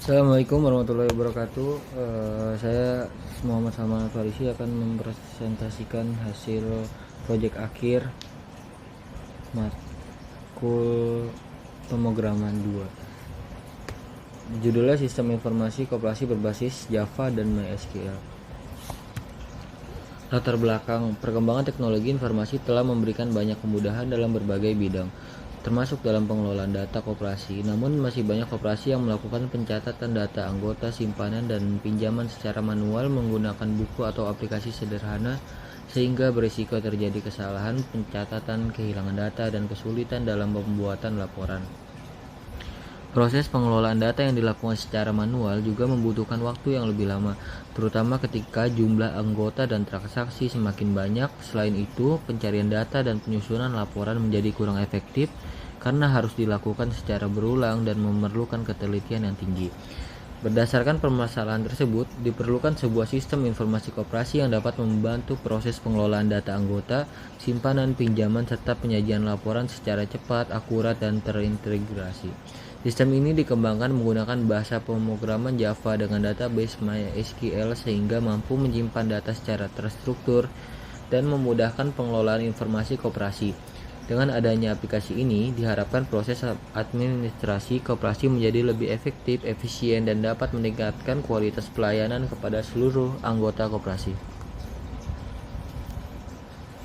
Assalamualaikum warahmatullahi wabarakatuh. Saya Muhammad Salman Farisi akan mempresentasikan hasil proyek akhir matkul pemrograman 2. Judulnya Sistem Informasi Koperasi Berbasis Java dan MySQL. Latar belakang: perkembangan teknologi informasi telah memberikan banyak kemudahan dalam berbagai bidang, termasuk dalam pengelolaan data koperasi. Namun masih banyak koperasi yang melakukan pencatatan data anggota, simpanan, dan pinjaman secara manual menggunakan buku atau aplikasi sederhana, sehingga berisiko terjadi kesalahan pencatatan, kehilangan data, dan kesulitan dalam pembuatan laporan. Proses pengelolaan data yang dilakukan secara manual juga membutuhkan waktu yang lebih lama, terutama ketika jumlah anggota dan transaksi semakin banyak. Selain itu, pencarian data dan penyusunan laporan menjadi kurang efektif karena harus dilakukan secara berulang dan memerlukan ketelitian yang tinggi. Berdasarkan permasalahan tersebut, diperlukan sebuah sistem informasi koperasi yang dapat membantu proses pengelolaan data anggota, simpanan, pinjaman, serta penyajian laporan secara cepat, akurat, dan terintegrasi. Sistem ini dikembangkan menggunakan bahasa pemrograman Java dengan database MySQL sehingga mampu menyimpan data secara terstruktur dan memudahkan pengelolaan informasi koperasi. Dengan adanya aplikasi ini, diharapkan proses administrasi koperasi menjadi lebih efektif, efisien, dan dapat meningkatkan kualitas pelayanan kepada seluruh anggota koperasi.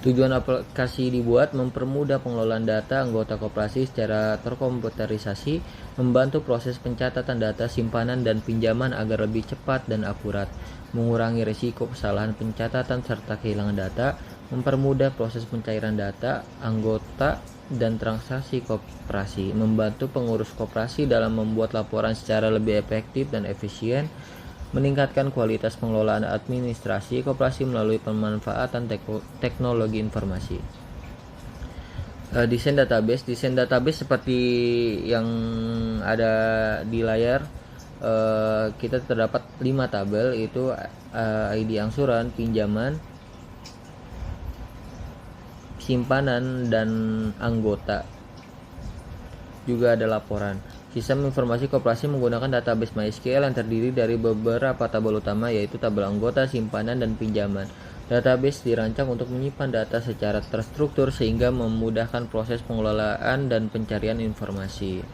Tujuan aplikasi dibuat mempermudah pengelolaan data anggota koperasi secara terkomputerisasi, membantu proses pencatatan data, simpanan, dan pinjaman agar lebih cepat dan akurat, mengurangi risiko kesalahan pencatatan serta kehilangan data, mempermudah proses pencairan data anggota dan transaksi koperasi, membantu pengurus koperasi dalam membuat laporan secara lebih efektif dan efisien, meningkatkan kualitas pengelolaan administrasi koperasi melalui pemanfaatan teknologi informasi. Desain database seperti yang ada di layar. Kita terdapat 5 tabel, yaitu ID angsuran, pinjaman, simpanan, dan anggota. Juga ada laporan. Sistem informasi koperasi menggunakan database MySQL yang terdiri dari beberapa tabel utama, yaitu tabel anggota, simpanan, dan pinjaman. Database dirancang untuk menyimpan data secara terstruktur sehingga memudahkan proses pengelolaan dan pencarian informasi.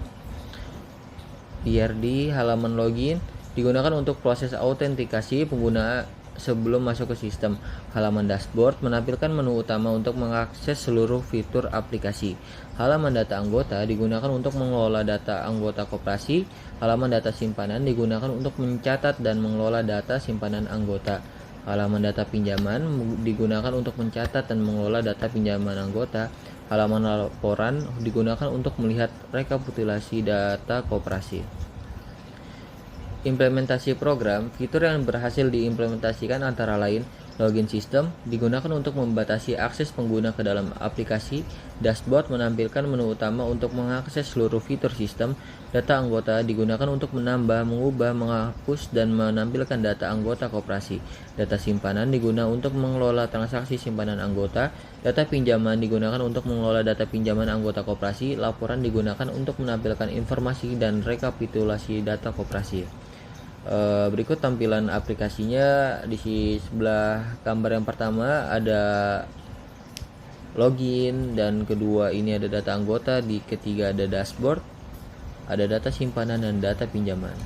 Di halaman login digunakan untuk proses autentikasi pengguna sebelum masuk ke sistem. Halaman dashboard menampilkan menu utama untuk mengakses seluruh fitur aplikasi. Halaman data anggota digunakan untuk mengelola data anggota koperasi. Halaman data simpanan digunakan untuk mencatat dan mengelola data simpanan anggota. Halaman data pinjaman digunakan untuk mencatat dan mengelola data pinjaman anggota. Halaman laporan digunakan untuk melihat rekapitulasi data koperasi. Implementasi program. Fitur yang berhasil diimplementasikan antara lain: login sistem digunakan untuk membatasi akses pengguna ke dalam aplikasi. Dashboard menampilkan menu utama untuk mengakses seluruh fitur sistem. Data anggota digunakan untuk menambah, mengubah, menghapus, dan menampilkan data anggota koperasi. Data simpanan digunakan untuk mengelola transaksi simpanan anggota. Data pinjaman digunakan untuk mengelola data pinjaman anggota koperasi. Laporan digunakan untuk menampilkan informasi dan rekapitulasi data koperasi. Berikut tampilan aplikasinya. Di sebelah gambar yang pertama ada login, dan kedua ini ada data anggota, di ketiga ada dashboard, ada data simpanan dan data pinjaman.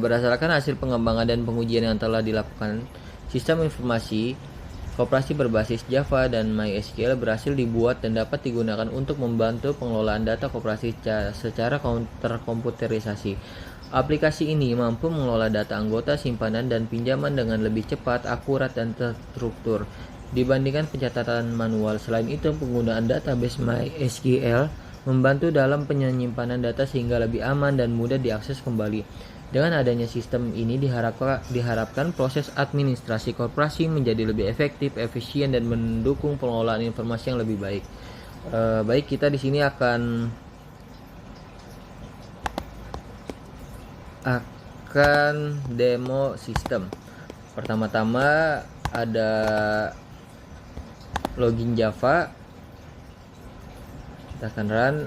Berdasarkan hasil pengembangan dan pengujian yang telah dilakukan, sistem informasi koperasi berbasis Java dan MySQL berhasil dibuat dan dapat digunakan untuk membantu pengelolaan data koperasi secara terkomputerisasi. Aplikasi ini mampu mengelola data anggota, simpanan, dan pinjaman dengan lebih cepat, akurat, dan terstruktur dibandingkan pencatatan manual. Selain itu, penggunaan database MySQL membantu dalam penyimpanan data sehingga lebih aman dan mudah diakses kembali. Dengan adanya sistem ini diharapkan proses administrasi korporasi menjadi lebih efektif, efisien, dan mendukung pengelolaan informasi yang lebih baik. Baik, kita di sini akan demo sistem. Pertama-tama ada login Java. Kita akan run.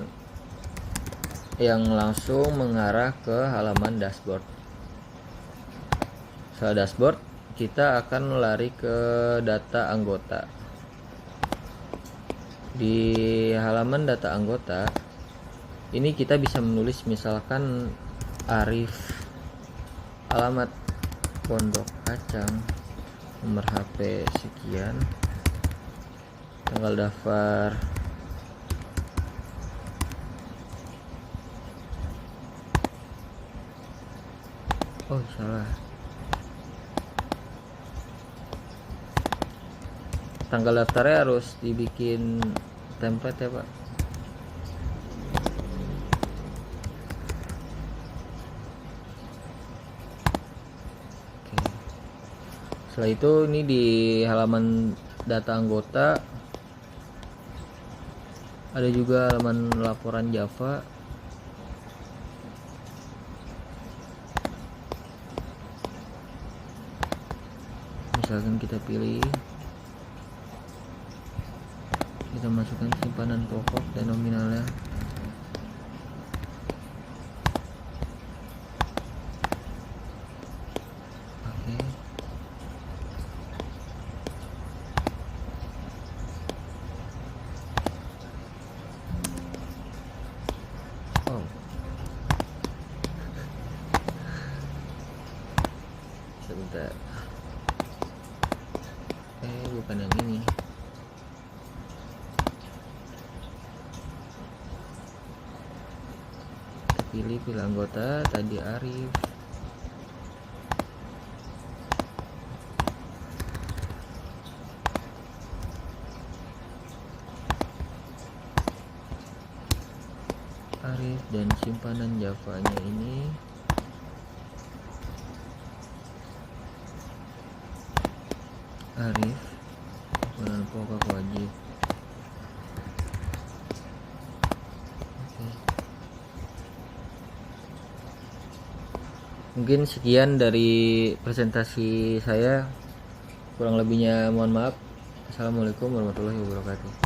yang langsung mengarah ke halaman dashboard. Setelah dashboard, kita akan lari ke data anggota. Di halaman data anggota ini kita bisa menulis misalkan Arif, alamat Pondok Kacang, nomor HP sekian, tanggal daftar salah, tanggal daftarnya harus dibikin template ya Pak. Oke. Setelah itu ini di halaman data anggota ada juga halaman laporan Java. Misalkan kita pilih, kita masukkan simpanan pokok dan nominalnya. Oke. Sebentar. Bukan yang ini. Pilih anggota tadi Arif. Arif dan simpanan Java-nya ini Arif, simpanan pokok wajib. Mungkin sekian dari presentasi saya, kurang lebihnya mohon maaf. Assalamualaikum warahmatullahi wabarakatuh.